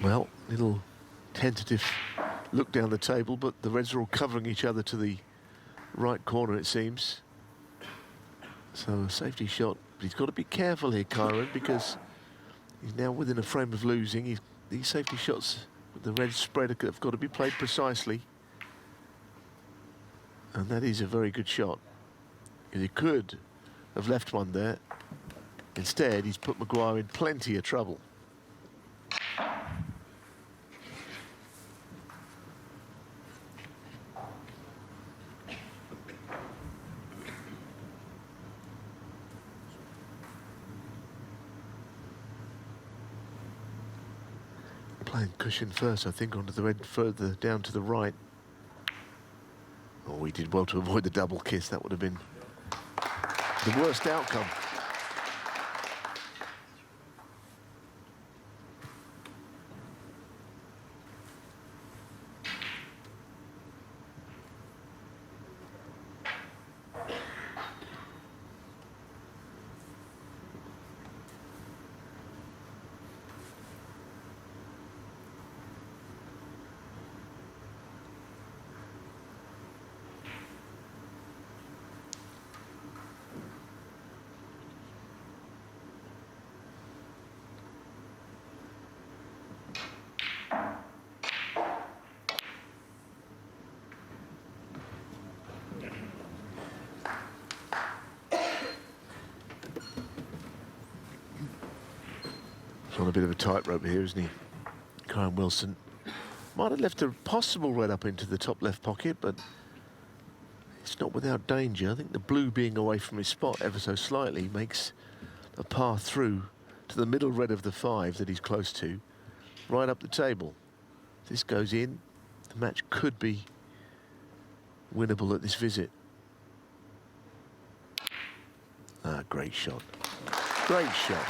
Well, little tentative look down the table, but the Reds are all covering each other to the right corner, it seems. So a safety shot, but he's got to be careful here, Kyren, because he's now within a frame of losing. These safety shots with the Reds spread have got to be played precisely. And that is a very good shot. Because he could have left one there. Instead, he's put Maguire in plenty of trouble. Playing cushion first, I think, onto the red further down to the right. Oh, he did well to avoid the double kiss. That would have been the worst outcome. On a bit of a tightrope here, isn't he? Kyren Wilson might have left a possible red up into the top left pocket, but it's not without danger. I think the blue being away from his spot ever so slightly makes a path through to the middle red of the 5 that he's close to, right up the table. If this goes in, the match could be winnable at this visit. Ah, great shot. Great shot.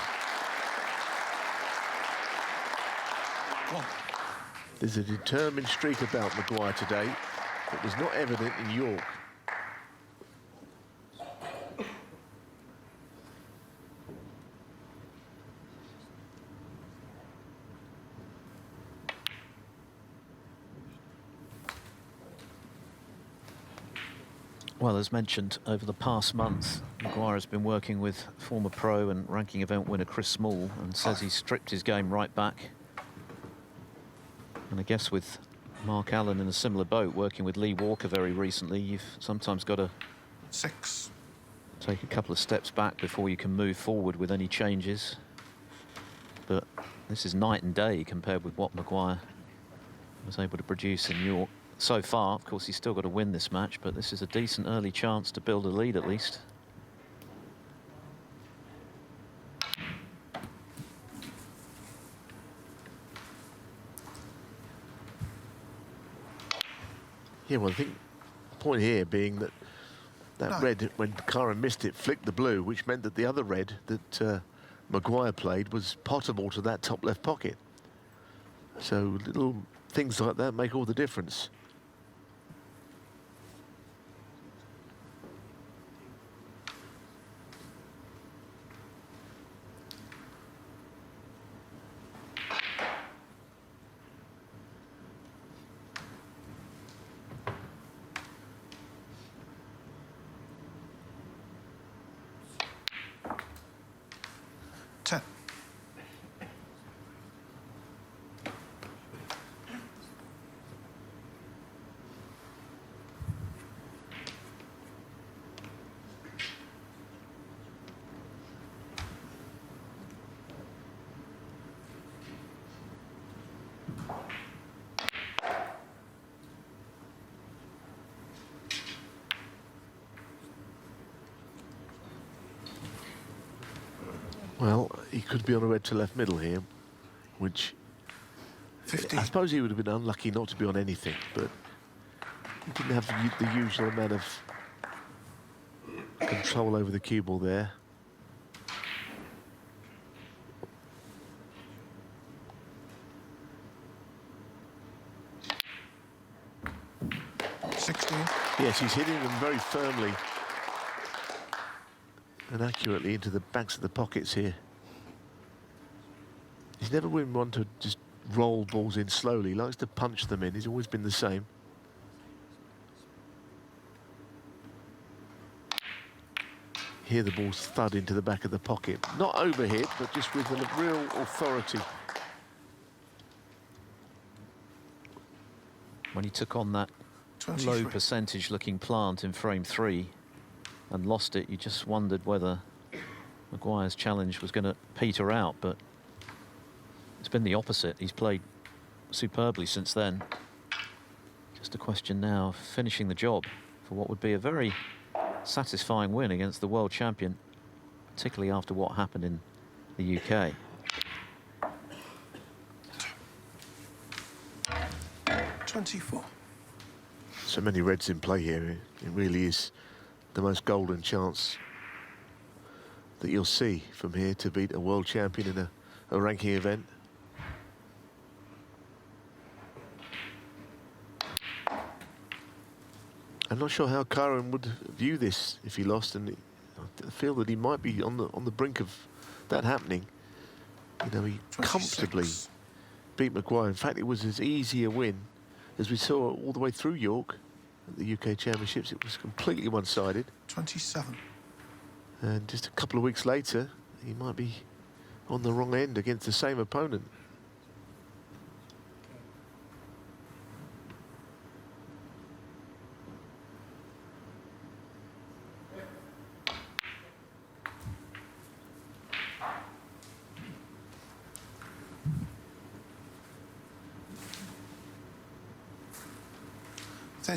There's a determined streak about Maguire today that was not evident in York. Well, as mentioned, over the past month, Maguire has been working with former pro and ranking event winner Chris Small, and says he's stripped his game right back. And I guess with Mark Allen in a similar boat, working with Lee Walker very recently, you've sometimes got to take a couple of steps back before you can move forward with any changes. But this is night and day compared with what Maguire was able to produce in York. So far, of course, he's still got to win this match, but this is a decent early chance to build a lead at least. Yeah, well, I think the point here being that red, when Kyren missed it, flicked the blue, which meant that the other red that Maguire played was potable to that top left pocket. So little things like that make all the difference. Well, he could be on a red to left middle here, which 50. I suppose he would have been unlucky not to be on anything, but he didn't have the usual amount of control over the cue ball there. Yes, he's hitting them very firmly and accurately into the backs of the pockets here. He's never been one to just roll balls in slowly. He likes to punch them in. He's always been the same. Hear the balls thud into the back of the pocket. Not overhit, but just with a real authority. When he took on that 23. low percentage looking plant in frame 3 and lost it, you just wondered whether Maguire's challenge was going to peter out, but it's been the opposite. He's played superbly since then. Just a question now of finishing the job for what would be a very satisfying win against the world champion, particularly after what happened in the UK. 24. So many reds in play here. It really is the most golden chance that you'll see from here to beat a world champion in a ranking event. I'm not sure how Kyren would view this if he lost, and I feel that he might be on the brink of that happening. You know, he 26. comfortably beat Maguire. In fact, it was as easy a win as we saw all the way through York at the UK Championships. It was completely one-sided. 27. And just a couple of weeks later, he might be on the wrong end against the same opponent.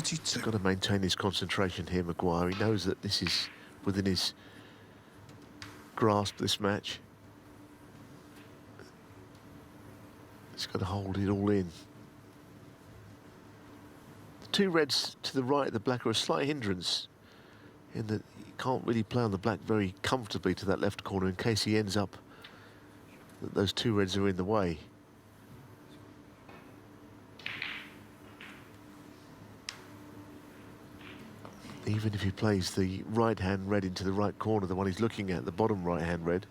He's got to maintain his concentration here, Maguire. He knows that this is within his grasp, this match. He's got to hold it all in. The two reds to the right of the black are a slight hindrance in that he can't really play on the black very comfortably to that left corner in case he ends up that those two reds are in the way. Even if he plays the right-hand red into the right corner, the one he's looking at, the bottom right-hand red,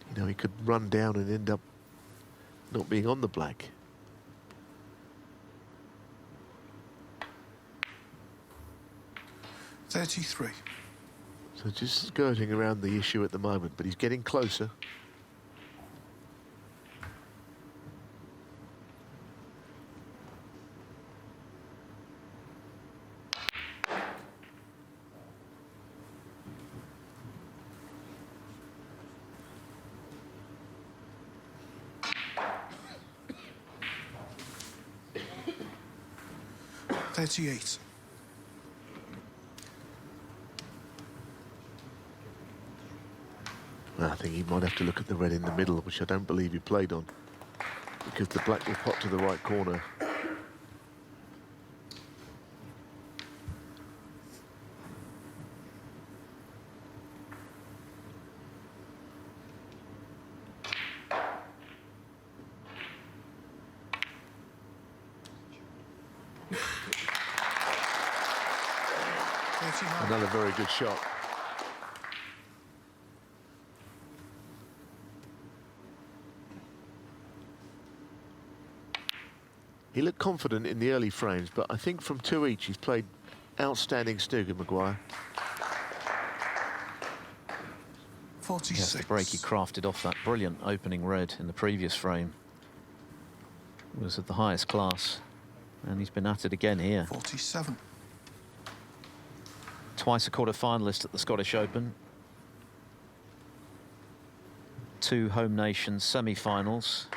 you know, he could run down and end up not being on the black. .33. So just skirting around the issue at the moment, but he's getting closer. .38. Well, I think he might have to look at the red in the middle, which I don't believe he played on, because the black will pop to the right corner. Another very good shot. He looked confident in the early frames, but I think from 2 each, he's played outstanding snooker, Maguire. 46. Yes, the break he crafted off that brilliant opening red in the previous frame was of the highest class, and he's been at it again here. 47. Twice a quarter-finalist at the Scottish Open. 2 home nations semi-finals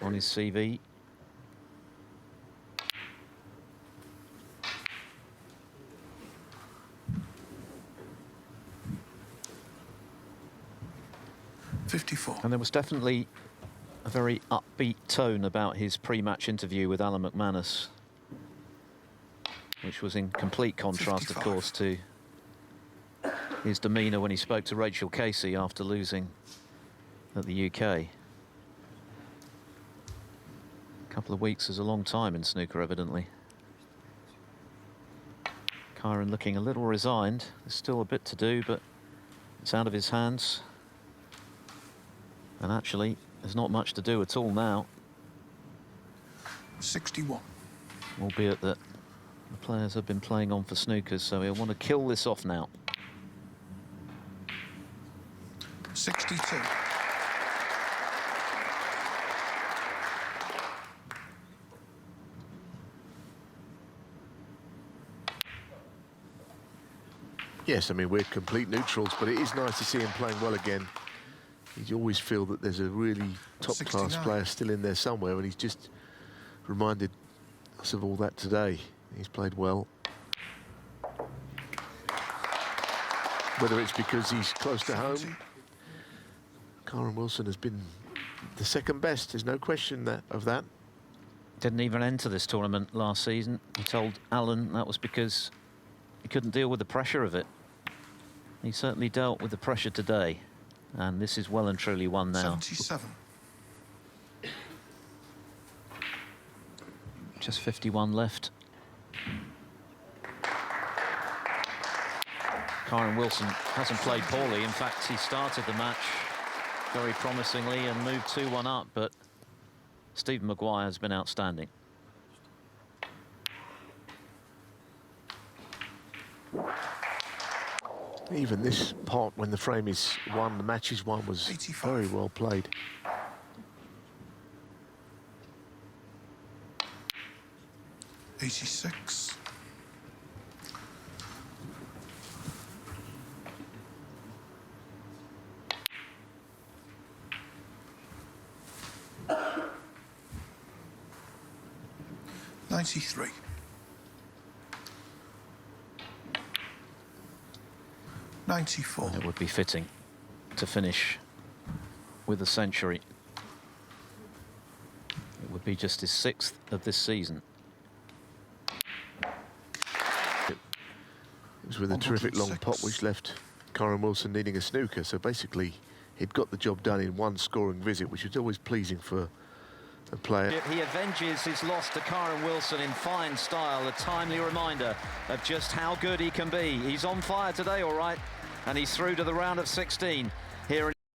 on his CV. And there was definitely a very upbeat tone about his pre-match interview with Alan McManus, which was in complete contrast, 55. of course, to his demeanour when he spoke to Rachel Casey after losing at the UK. A couple of weeks is a long time in snooker, evidently. Kyren looking a little resigned. There's still a bit to do, but it's out of his hands. And actually, There's not much to do at all now, 61. albeit that the players have been playing on for snookers, so he'll want to kill this off now. 62. Yes, I mean, we're complete neutrals, but it is nice to see him playing well again. You always feel that there's a really top-class 69. player still in there somewhere, and he's just reminded us of all that today. He's played well. Whether it's because he's close to home, 70. Kyren Wilson has been the second best. There's no question of that. Didn't even enter this tournament last season. He told Alan that was because he couldn't deal with the pressure of it. He certainly dealt with the pressure today, and this is well and truly won now. 77. Just 51 left. Kyren Wilson hasn't played poorly. In fact, he started the match very promisingly and moved 2-1 up, but Stephen Maguire has been outstanding. Even this pot, when the frame is won, the match is won, was 85. very well played. '86. '93. 94. It would be fitting to finish with a century. It would be just his 6th of this season. It was with a terrific long 106. pot, which left Kyren Wilson needing a snooker. So basically, he'd got the job done in one scoring visit, which is always pleasing for a player. He avenges his loss to Kyren Wilson in fine style, a timely reminder of just how good he can be. He's on fire today, all right, and he's through to the round of 16.